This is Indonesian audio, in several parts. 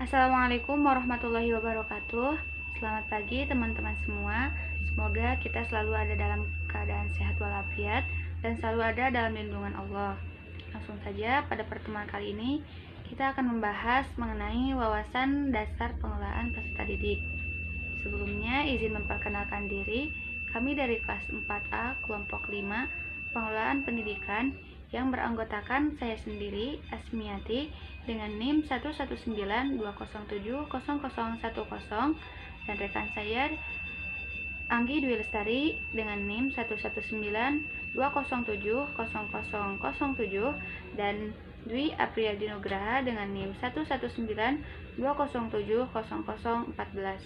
Assalamualaikum warahmatullahi wabarakatuh. Selamat pagi teman-teman semua. Semoga kita selalu ada dalam keadaan sehat walafiat dan selalu ada dalam lindungan Allah. Langsung saja pada pertemuan kali ini kita akan membahas mengenai wawasan dasar pengelolaan peserta didik. Sebelumnya izin memperkenalkan diri. Kami dari kelas 4A kelompok 5 pengelolaan pendidikan yang beranggotakan saya sendiri, Asmiati, dengan NIM 11920700010 dan rekan saya Anggi Dwi Lestari dengan NIM 11920700007 dan Dwi Apriyadi Nugraha dengan NIM 11920700014.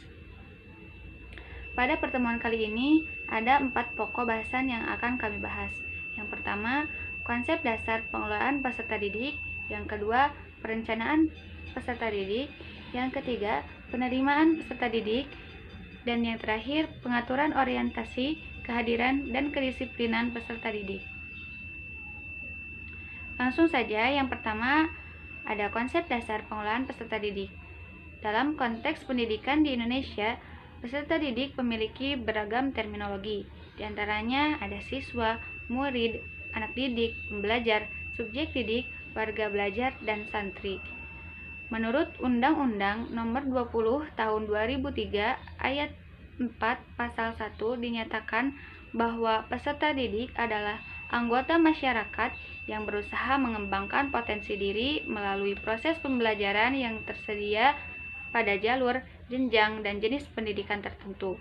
Pada pertemuan kali ini ada 4 pokok bahasan yang akan kami bahas. Yang pertama, konsep dasar pengelolaan peserta didik. Yang kedua, perencanaan peserta didik. Yang ketiga, penerimaan peserta didik. Dan yang terakhir, pengaturan orientasi, kehadiran, dan kedisiplinan peserta didik. Langsung saja, yang pertama ada konsep dasar pengelolaan peserta didik. Dalam konteks pendidikan di Indonesia, peserta didik memiliki beragam terminologi. Di antaranya ada siswa, murid, anak didik, pembelajar, subjek didik, warga belajar, dan santri. Menurut Undang-Undang Nomor 20 Tahun 2003 Ayat 4 Pasal 1 dinyatakan bahwa peserta didik adalah anggota masyarakat yang berusaha mengembangkan potensi diri melalui proses pembelajaran yang tersedia pada jalur, jenjang, dan jenis pendidikan tertentu.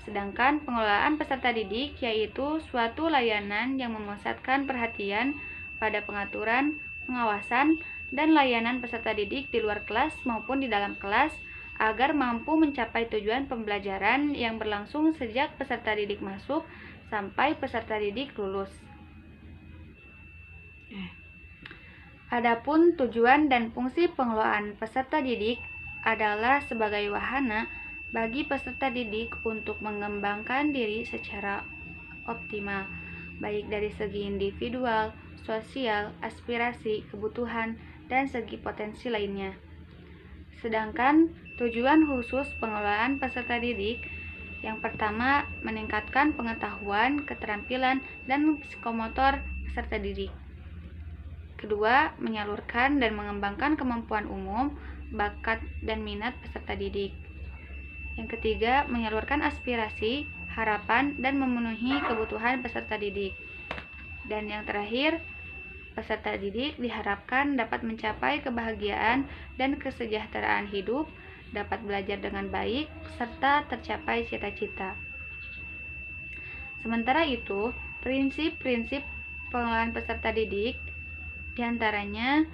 Sedangkan pengelolaan peserta didik yaitu suatu layanan yang memusatkan perhatian pada pengaturan, pengawasan, dan layanan peserta didik di luar kelas maupun di dalam kelas agar mampu mencapai tujuan pembelajaran yang berlangsung sejak peserta didik masuk sampai peserta didik lulus. Adapun tujuan dan fungsi pengelolaan peserta didik adalah sebagai wahana bagi peserta didik untuk mengembangkan diri secara optimal, baik dari segi individual, sosial, aspirasi, kebutuhan, dan segi potensi lainnya. Sedangkan tujuan khusus pengelolaan peserta didik yang pertama, meningkatkan pengetahuan, keterampilan, dan psikomotor peserta didik. Kedua, menyalurkan dan mengembangkan kemampuan umum, bakat, dan minat peserta didik. Yang ketiga, menyalurkan aspirasi, harapan, dan memenuhi kebutuhan peserta didik. Dan yang terakhir, peserta didik diharapkan dapat mencapai kebahagiaan dan kesejahteraan hidup, dapat belajar dengan baik, serta tercapai cita-cita. Sementara itu, prinsip-prinsip pengelolaan peserta didik diantaranya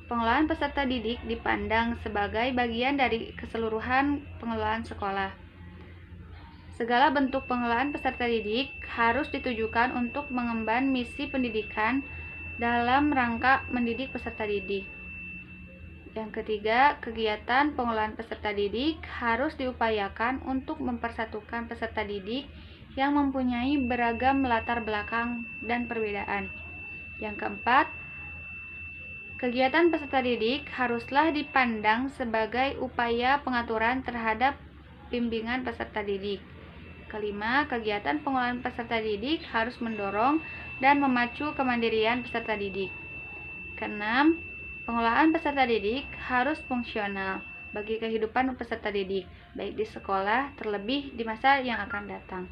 pengelolaan peserta didik dipandang sebagai bagian dari keseluruhan pengelolaan sekolah. Segala bentuk pengelolaan peserta didik harus ditujukan untuk mengemban misi pendidikan dalam rangka mendidik peserta didik. Yang ketiga, kegiatan pengelolaan peserta didik harus diupayakan untuk mempersatukan peserta didik yang mempunyai beragam latar belakang dan perbedaan. Yang keempat, kegiatan peserta didik haruslah dipandang sebagai upaya pengaturan terhadap bimbingan peserta didik. Kelima, kegiatan pengelolaan peserta didik harus mendorong dan memacu kemandirian peserta didik. Keenam, pengelolaan peserta didik harus fungsional bagi kehidupan peserta didik, baik di sekolah terlebih di masa yang akan datang.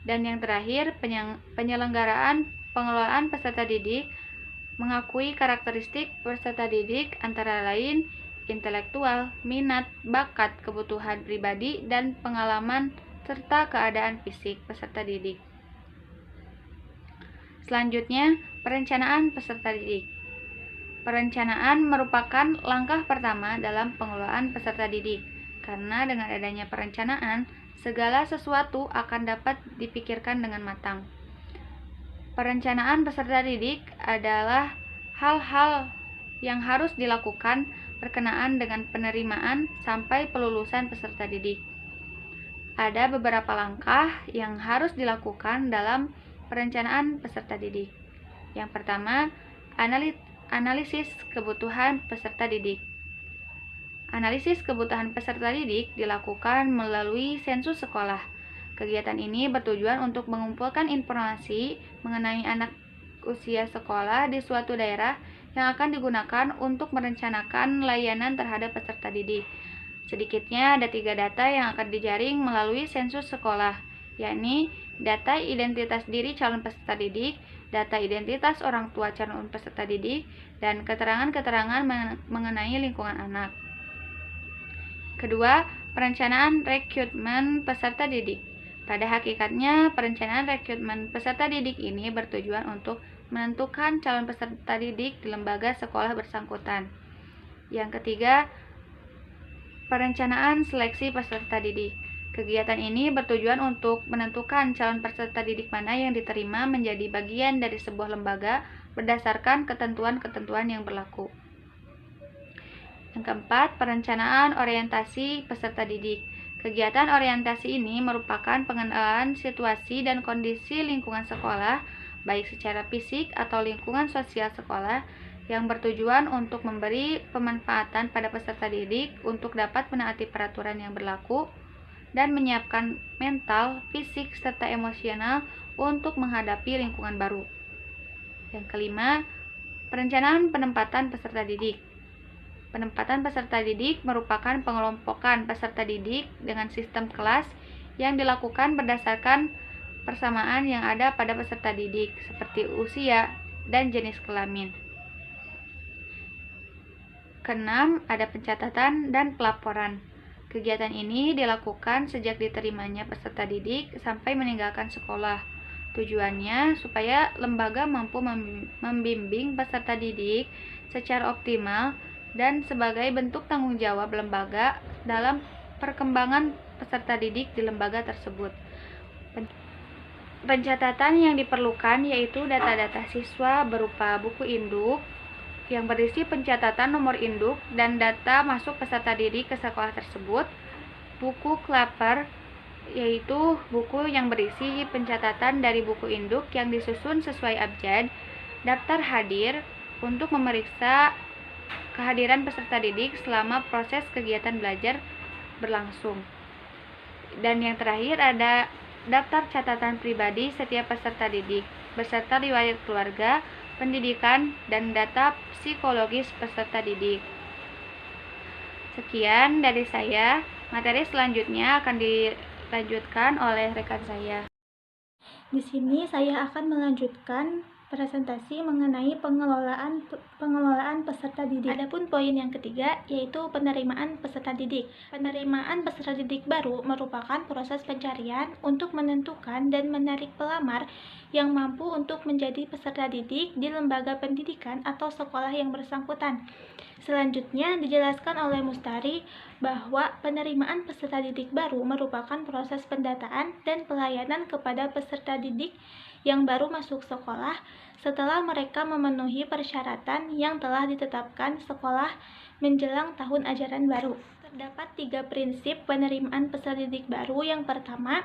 Dan yang terakhir, penyelenggaraan pengelolaan peserta didik mengakui karakteristik peserta didik antara lain intelektual, minat, bakat, kebutuhan pribadi, dan pengalaman serta keadaan fisik peserta didik. Selanjutnya, perencanaan peserta didik. Perencanaan merupakan langkah pertama dalam pengelolaan peserta didik, karena dengan adanya perencanaan, segala sesuatu akan dapat dipikirkan dengan matang. Perencanaan peserta didik adalah hal-hal yang harus dilakukan berkenaan dengan penerimaan sampai pelulusan peserta didik. Ada beberapa langkah yang harus dilakukan dalam perencanaan peserta didik. Yang pertama, analisis kebutuhan peserta didik. Analisis kebutuhan peserta didik dilakukan melalui sensus sekolah. Kegiatan ini bertujuan untuk mengumpulkan informasi mengenai anak usia sekolah di suatu daerah yang akan digunakan untuk merencanakan layanan terhadap peserta didik. Sedikitnya ada 3 data yang akan dijaring melalui sensus sekolah, yakni data identitas diri calon peserta didik, data identitas orang tua calon peserta didik, dan keterangan-keterangan mengenai lingkungan anak. Kedua, perencanaan rekrutmen peserta didik. Pada hakikatnya, perencanaan rekrutmen peserta didik ini bertujuan untuk menentukan calon peserta didik di lembaga sekolah bersangkutan. Yang ketiga, perencanaan seleksi peserta didik. Kegiatan ini bertujuan untuk menentukan calon peserta didik mana yang diterima menjadi bagian dari sebuah lembaga berdasarkan ketentuan-ketentuan yang berlaku. Yang keempat, perencanaan orientasi peserta didik. Kegiatan orientasi ini merupakan pengenalan situasi dan kondisi lingkungan sekolah, baik secara fisik atau lingkungan sosial sekolah, yang bertujuan untuk memberi pemanfaatan pada peserta didik untuk dapat menaati peraturan yang berlaku dan menyiapkan mental, fisik, serta emosional untuk menghadapi lingkungan baru. Yang kelima, perencanaan penempatan peserta didik. Penempatan peserta didik merupakan pengelompokan peserta didik dengan sistem kelas yang dilakukan berdasarkan persamaan yang ada pada peserta didik, seperti usia dan jenis kelamin. Keenam, ada pencatatan dan pelaporan. Kegiatan ini dilakukan sejak diterimanya peserta didik sampai meninggalkan sekolah. Tujuannya supaya lembaga mampu membimbing peserta didik secara optimal dan sebagai bentuk tanggung jawab lembaga dalam perkembangan peserta didik di lembaga tersebut. Pencatatan yang diperlukan yaitu data-data siswa berupa buku induk yang berisi pencatatan nomor induk dan data masuk peserta didik ke sekolah tersebut, buku klaper yaitu buku yang berisi pencatatan dari buku induk yang disusun sesuai abjad, daftar hadir untuk memeriksa kehadiran peserta didik selama proses kegiatan belajar berlangsung. Dan yang terakhir ada daftar catatan pribadi setiap peserta didik, beserta riwayat keluarga, pendidikan, dan data psikologis peserta didik. Sekian dari saya, materi selanjutnya akan dilanjutkan oleh rekan saya. Di sini saya akan melanjutkan presentasi mengenai pengelolaan peserta didik. Adapun poin yang ketiga yaitu penerimaan peserta didik. Penerimaan peserta didik baru merupakan proses pencarian untuk menentukan dan menarik pelamar yang mampu untuk menjadi peserta didik di lembaga pendidikan atau sekolah yang bersangkutan. Selanjutnya dijelaskan oleh Mustari bahwa penerimaan peserta didik baru merupakan proses pendataan dan pelayanan kepada peserta didik yang baru masuk sekolah setelah mereka memenuhi persyaratan yang telah ditetapkan sekolah menjelang tahun ajaran baru. Terdapat 3 prinsip penerimaan peserta didik baru. Yang pertama,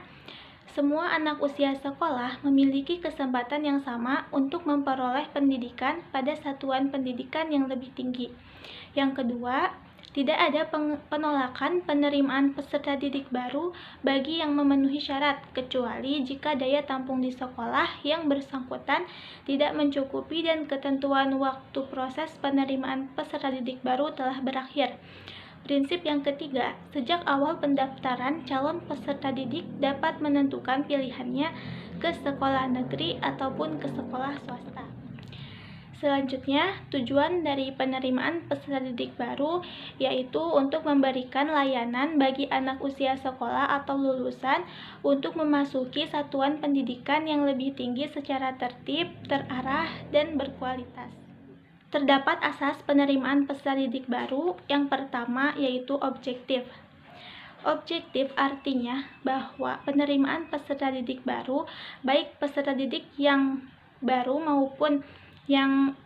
semua anak usia sekolah memiliki kesempatan yang sama untuk memperoleh pendidikan pada satuan pendidikan yang lebih tinggi. Yang kedua, tidak ada penolakan penerimaan peserta didik baru bagi yang memenuhi syarat, kecuali jika daya tampung di sekolah yang bersangkutan tidak mencukupi dan ketentuan waktu proses penerimaan peserta didik baru telah berakhir. Prinsip yang ketiga, sejak awal pendaftaran, calon peserta didik dapat menentukan pilihannya ke sekolah negeri ataupun ke sekolah swasta. Selanjutnya, tujuan dari penerimaan peserta didik baru yaitu untuk memberikan layanan bagi anak usia sekolah atau lulusan untuk memasuki satuan pendidikan yang lebih tinggi secara tertib, terarah, dan berkualitas. Terdapat asas penerimaan peserta didik baru. Yang pertama yaitu objektif. Objektif artinya bahwa penerimaan peserta didik baru, baik peserta didik yang baru maupun yang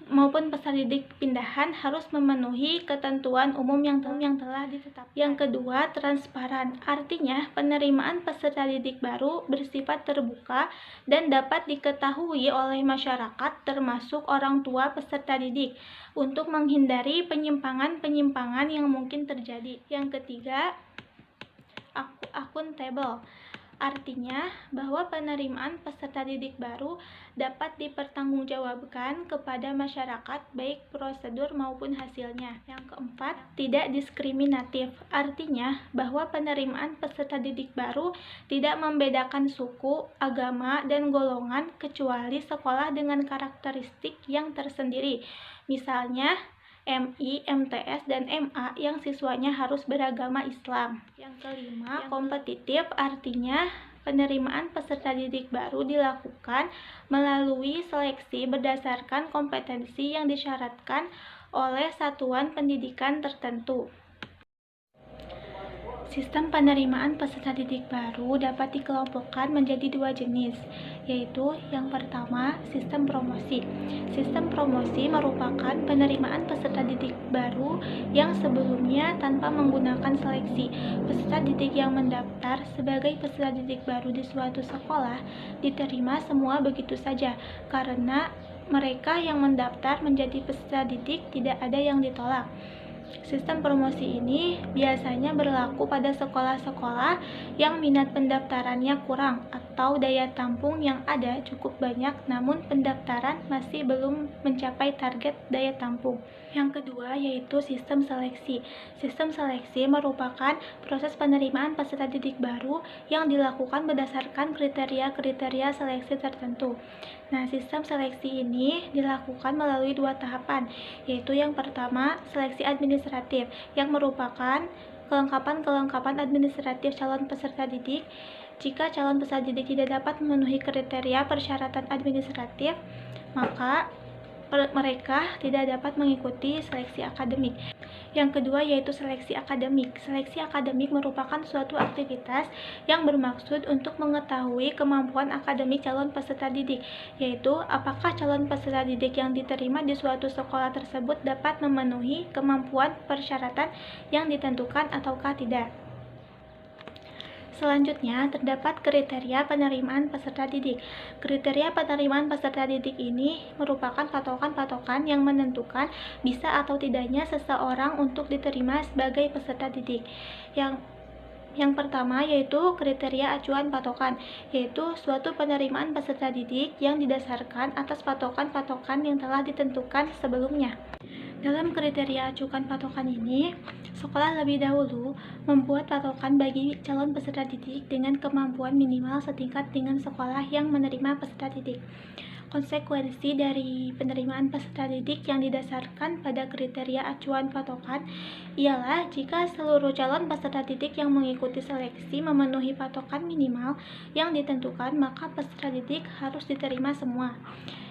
maupun peserta didik pindahan harus memenuhi ketentuan umum yang telah ditetapkan. Yang kedua, transparan. Artinya, penerimaan peserta didik baru bersifat terbuka dan dapat diketahui oleh masyarakat termasuk orang tua peserta didik untuk menghindari penyimpangan-penyimpangan yang mungkin terjadi. Yang ketiga, akuntabel. Artinya bahwa penerimaan peserta didik baru dapat dipertanggungjawabkan kepada masyarakat baik prosedur maupun hasilnya. Yang keempat, tidak diskriminatif. Artinya bahwa penerimaan peserta didik baru tidak membedakan suku, agama, dan golongan kecuali sekolah dengan karakteristik yang tersendiri. Misalnya MI, MTS, dan MA yang siswanya harus beragama Islam. Yang kelima, kompetitif. Artinya penerimaan peserta didik baru dilakukan melalui seleksi berdasarkan kompetensi yang disyaratkan oleh satuan pendidikan tertentu. Sistem penerimaan peserta didik baru dapat dikelompokkan menjadi dua jenis, yaitu yang pertama, sistem promosi. Sistem promosi merupakan penerimaan peserta didik baru yang sebelumnya tanpa menggunakan seleksi. Peserta didik yang mendaftar sebagai peserta didik baru di suatu sekolah diterima semua begitu saja, karena mereka yang mendaftar menjadi peserta didik tidak ada yang ditolak. Sistem promosi ini biasanya berlaku pada sekolah-sekolah yang minat pendaftarannya kurang atau daya tampung yang ada cukup banyak namun pendaftaran masih belum mencapai target daya tampung. Yang kedua yaitu sistem seleksi. Sistem seleksi merupakan proses penerimaan peserta didik baru yang dilakukan berdasarkan kriteria-kriteria seleksi tertentu. Nah, sistem seleksi ini dilakukan melalui dua tahapan, yaitu yang pertama, seleksi administratif, yang merupakan kelengkapan administratif calon peserta didik. Jika calon peserta didik tidak dapat memenuhi kriteria persyaratan administratif, maka mereka tidak dapat mengikuti seleksi akademik. Yang kedua yaitu seleksi akademik. Seleksi akademik merupakan suatu aktivitas yang bermaksud untuk mengetahui kemampuan akademik calon peserta didik, yaitu apakah calon peserta didik yang diterima di suatu sekolah tersebut dapat memenuhi kemampuan persyaratan yang ditentukan ataukah tidak. Selanjutnya, terdapat kriteria penerimaan peserta didik. Kriteria penerimaan peserta didik ini merupakan patokan-patokan yang menentukan bisa atau tidaknya seseorang untuk diterima sebagai peserta didik. Yang pertama yaitu kriteria acuan patokan, yaitu suatu penerimaan peserta didik yang didasarkan atas patokan-patokan yang telah ditentukan sebelumnya. Dalam kriteria acuan patokan ini, sekolah lebih dahulu membuat patokan bagi calon peserta didik dengan kemampuan minimal setingkat dengan sekolah yang menerima peserta didik. Konsekuensi dari penerimaan peserta didik yang didasarkan pada kriteria acuan patokan ialah jika seluruh calon peserta didik yang mengikuti seleksi memenuhi patokan minimal yang ditentukan, maka peserta didik harus diterima semua.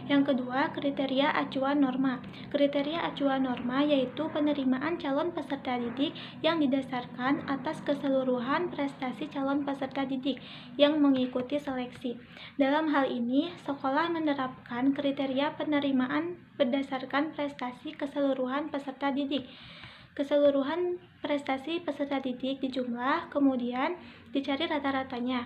Yang kedua, kriteria acuan norma. Kriteria acuan norma yaitu penerimaan calon peserta didik yang didasarkan atas keseluruhan prestasi calon peserta didik yang mengikuti seleksi. Dalam hal ini, sekolah menerapkan kriteria penerimaan berdasarkan prestasi keseluruhan peserta didik. Keseluruhan prestasi peserta didik dijumlah, kemudian dicari rata-ratanya.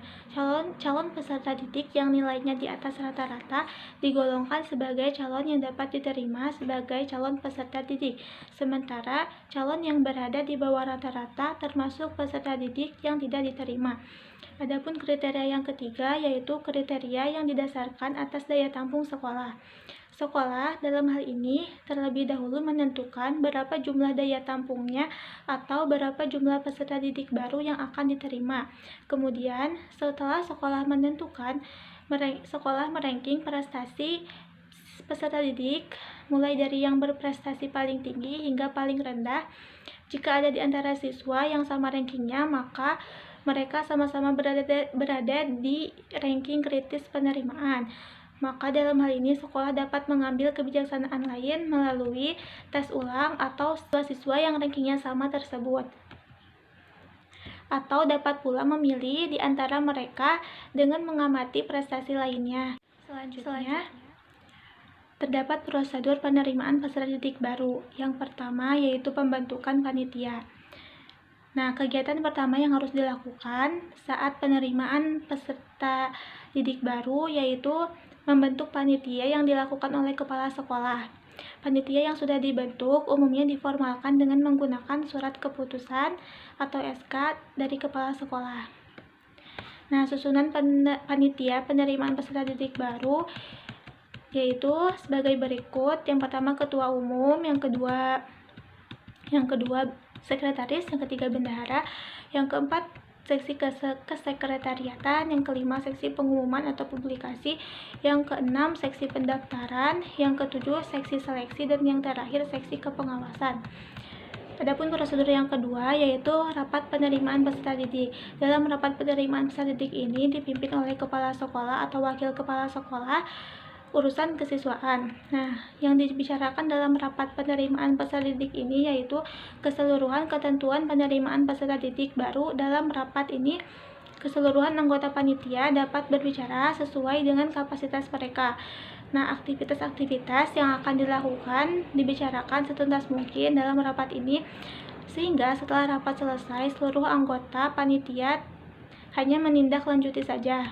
Calon peserta didik yang nilainya di atas rata-rata digolongkan sebagai calon yang dapat diterima sebagai calon peserta didik. Sementara calon yang berada di bawah rata-rata termasuk peserta didik yang tidak diterima. Adapun kriteria yang ketiga yaitu kriteria yang didasarkan atas daya tampung sekolah. Sekolah dalam hal ini terlebih dahulu menentukan berapa jumlah daya tampungnya atau berapa jumlah peserta didik baru yang akan diterima. Kemudian setelah sekolah menentukan, sekolah meranking prestasi peserta didik mulai dari yang berprestasi paling tinggi hingga paling rendah. Jika ada di antara siswa yang sama rankingnya, maka mereka sama-sama berada di ranking kritis penerimaan. Maka dalam hal ini sekolah dapat mengambil kebijaksanaan lain melalui tes ulang atau siswa yang rankingnya sama tersebut. Atau dapat pula memilih di antara mereka dengan mengamati prestasi lainnya. Selanjutnya, Terdapat prosedur penerimaan peserta didik baru. Yang pertama yaitu pembentukan panitia. Nah, kegiatan pertama yang harus dilakukan saat penerimaan peserta didik baru yaitu membentuk panitia yang dilakukan oleh kepala sekolah. Panitia yang sudah dibentuk umumnya diformalkan dengan menggunakan surat keputusan atau SK dari kepala sekolah. Nah, susunan panitia penerimaan peserta didik baru yaitu sebagai berikut. Yang pertama ketua umum, yang kedua sekretaris, yang ketiga bendahara, yang keempat seksi kesekretariatan, yang kelima seksi pengumuman atau publikasi, yang keenam seksi pendaftaran, yang ketujuh seksi seleksi, dan yang terakhir seksi kepengawasan. Adapun prosedur yang kedua yaitu rapat penerimaan peserta didik. Dalam rapat penerimaan peserta didik ini dipimpin oleh kepala sekolah atau wakil kepala sekolah urusan kesiswaan. Nah, yang dibicarakan dalam rapat penerimaan peserta didik ini yaitu keseluruhan ketentuan penerimaan peserta didik baru. Dalam rapat ini, keseluruhan anggota panitia dapat berbicara sesuai dengan kapasitas mereka. Nah, aktivitas-aktivitas yang akan dilakukan dibicarakan setuntas mungkin dalam rapat ini, sehingga setelah rapat selesai, seluruh anggota panitia hanya menindaklanjuti saja.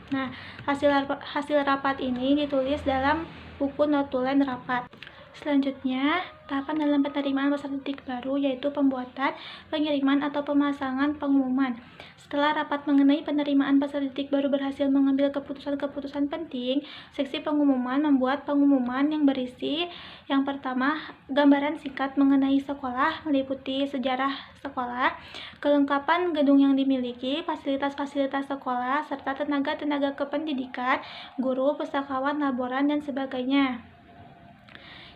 Nah, hasil rapat ini ditulis dalam buku notulen rapat. Selanjutnya, tahapan dalam penerimaan peserta didik baru yaitu pembuatan, pengiriman, atau pemasangan pengumuman. Setelah rapat mengenai penerimaan peserta didik baru berhasil mengambil keputusan-keputusan penting, seksi pengumuman membuat pengumuman yang berisi yang pertama, gambaran singkat mengenai sekolah meliputi sejarah sekolah, kelengkapan gedung yang dimiliki, fasilitas-fasilitas sekolah, serta tenaga-tenaga kependidikan, guru, pustakawan, laboran, dan sebagainya.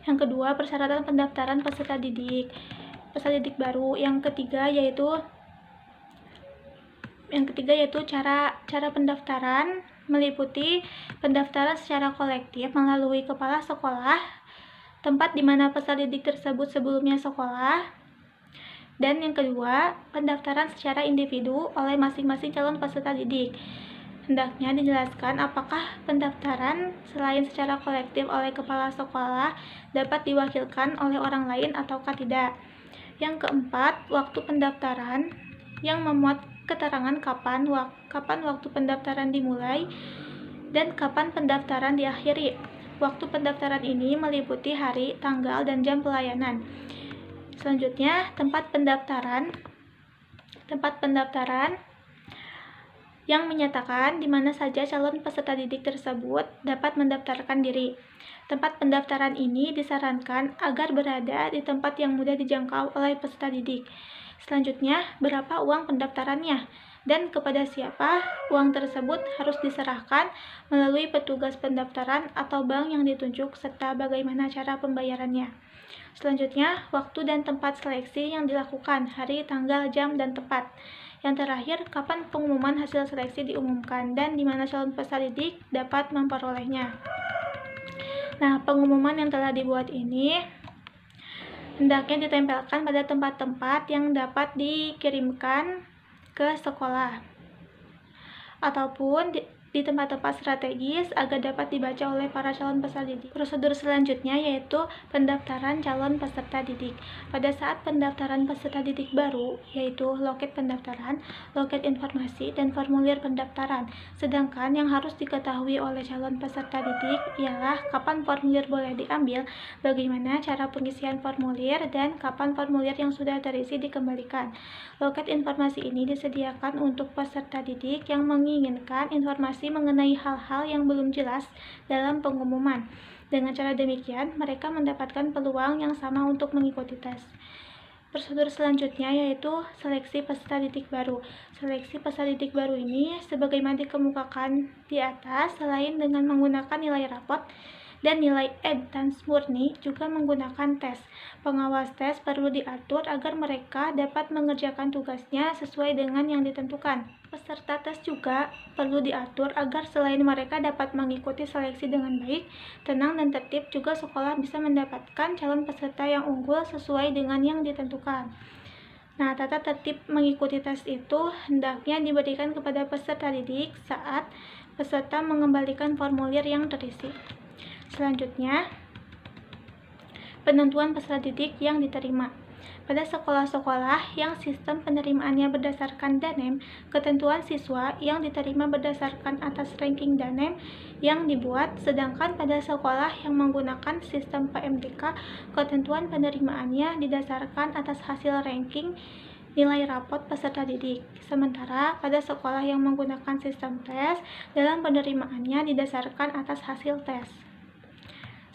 Yang kedua, persyaratan pendaftaran peserta didik baru. Yang ketiga yaitu cara pendaftaran meliputi pendaftaran secara kolektif melalui kepala sekolah, tempat di mana peserta didik tersebut sebelumnya sekolah, dan yang kedua, pendaftaran secara individu oleh masing-masing calon peserta didik. Hendaknya dijelaskan apakah pendaftaran selain secara kolektif oleh kepala sekolah dapat diwakilkan oleh orang lain ataukah tidak. Yang keempat, waktu pendaftaran yang memuat keterangan kapan waktu pendaftaran dimulai dan kapan pendaftaran diakhiri. Waktu pendaftaran ini meliputi hari, tanggal, dan jam pelayanan. Selanjutnya, tempat pendaftaran yang menyatakan di mana saja calon peserta didik tersebut dapat mendaftarkan diri. Tempat pendaftaran ini disarankan agar berada di tempat yang mudah dijangkau oleh peserta didik. Selanjutnya, berapa uang pendaftarannya dan kepada siapa uang tersebut harus diserahkan melalui petugas pendaftaran atau bank yang ditunjuk serta bagaimana cara pembayarannya. Selanjutnya, waktu dan tempat seleksi yang dilakukan, hari, tanggal, jam, dan tempat. Yang terakhir, kapan pengumuman hasil seleksi diumumkan dan di mana calon peserta didik dapat memperolehnya. Nah, pengumuman yang telah dibuat ini hendaknya ditempelkan pada tempat-tempat yang dapat dikirimkan ke sekolah ataupun di tempat-tempat strategis agar dapat dibaca oleh para calon peserta didik. Prosedur selanjutnya yaitu pendaftaran calon peserta didik. Pada saat pendaftaran peserta didik baru, yaitu loket pendaftaran, loket informasi, dan formulir pendaftaran. Sedangkan yang harus diketahui oleh calon peserta didik ialah kapan formulir boleh diambil, bagaimana cara pengisian formulir, dan kapan formulir yang sudah terisi dikembalikan. Loket informasi ini disediakan untuk peserta didik yang menginginkan informasi mengenai hal-hal yang belum jelas dalam pengumuman. Dengan cara demikian, mereka mendapatkan peluang yang sama untuk mengikuti tes. Prosedur selanjutnya yaitu seleksi peserta didik baru. Seleksi peserta didik baru ini sebagaimana dikemukakan di atas, selain dengan menggunakan nilai rapot dan nilai advance murni juga menggunakan tes. Pengawas tes perlu diatur agar mereka dapat mengerjakan tugasnya sesuai dengan yang ditentukan. Peserta tes juga perlu diatur agar selain mereka dapat mengikuti seleksi dengan baik, tenang, dan tertib, juga sekolah bisa mendapatkan calon peserta yang unggul sesuai dengan yang ditentukan. Nah, tata tertib mengikuti tes itu hendaknya diberikan kepada peserta didik saat peserta mengembalikan formulir yang terisi. Selanjutnya, penentuan peserta didik yang diterima. Pada sekolah-sekolah yang sistem penerimaannya berdasarkan DANEM, ketentuan siswa yang diterima berdasarkan atas ranking DANEM yang dibuat, sedangkan pada sekolah yang menggunakan sistem PMDK, ketentuan penerimaannya didasarkan atas hasil ranking nilai rapot peserta didik. Sementara pada sekolah yang menggunakan sistem tes, dalam penerimaannya didasarkan atas hasil tes.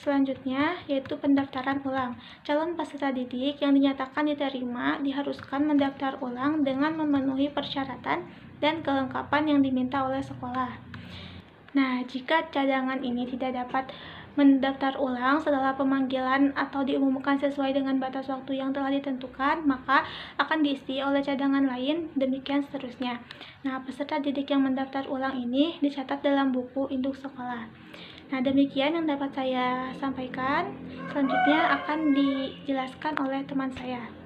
Selanjutnya, yaitu pendaftaran ulang. Calon peserta didik yang dinyatakan diterima diharuskan mendaftar ulang dengan memenuhi persyaratan dan kelengkapan yang diminta oleh sekolah. Nah, jika cadangan ini tidak dapat mendaftar ulang setelah pemanggilan atau diumumkan sesuai dengan batas waktu yang telah ditentukan, maka akan diisi oleh cadangan lain, demikian seterusnya. Nah, peserta didik yang mendaftar ulang ini dicatat dalam buku induk sekolah. Nah, demikian yang dapat saya sampaikan. Selanjutnya akan dijelaskan oleh teman saya.